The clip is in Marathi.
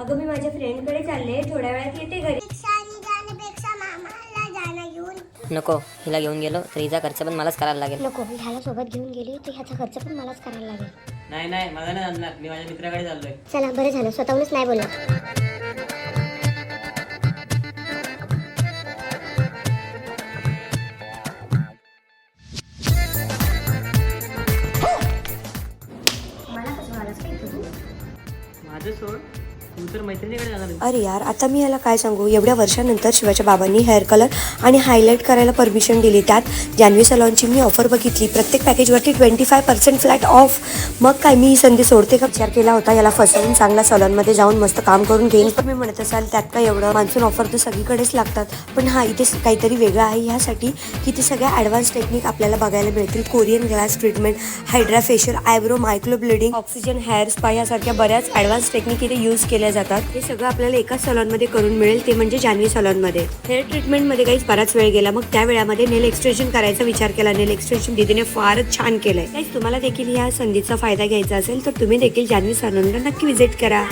अगं मी माझ्या फ्रेंडकडे चालले, थोड्या वेळात येते घरी. नको, हिला घेऊन गेलो तर हिचा खर्च पण मलाच करायला लागेल. नको, ह्याला सोबत घेऊन गेली तर ह्याचा खर्च पण मलाच करायला लागेल. नाही नाही, मला नाही आणणार, मी माझ्या मित्राकडे चाललोय. चला बरं झालं, स्वतःहूनच नाही बोलला. माझं सोड, तू तर मैत्रिणीकडे जाणार. अरे यार, आता मी ह्याला काय सांगू. एवढ्या वर्षानंतर शिवाच्या बाबांनी हेअर कलर आणि हायलाईट करायला परमिशन दिली. त्यात जान्हवी सलॉनची मी ऑफर बघितली, प्रत्येक पॅकेजवरती 25% फ्लॅट ऑफ. मग काय मी ही संधी सोडते का? विचार केला होता याला फसवून चांगला सलॉनमध्ये जाऊन मस्त काम करून घेईन. पण मी म्हणत असाल त्यात काय एवढं, मान्सून ऑफर तर सगळीकडेच लागतात. पण हा, इथे काहीतरी वेगळं आहे ह्यासाठी की ते सगळ्या ॲडव्हान्स टेक्निक आपल्याला बघायला मिळतील. Korean glass treatment, hydra facial, eyebrow, micro bleeding, oxygen hair spa यासारख्या बऱ्याच ॲडव्हान्स टेक्निक इथे यूज केल्या जातात. हे सगळं आपल्याला एकाच सलॉनमध्ये करून मिळेल, ते म्हणजे जान्हवी सलॉनमध्ये. हेअर ट्रीटमेंटमध्ये काहीच बराच वेळ गेला. मग त्या वेळामध्ये नेल एक्सटेन्शन करायचा विचार केला. नेल एक्सटेन्शन दीदीने फारच छान केलंय. तुम्हाला देखील या संधीचा फायदा घ्यायचा असेल तर तुम्ही देखील जान्हवी सलॉनला नक्की व्हिजिट करा.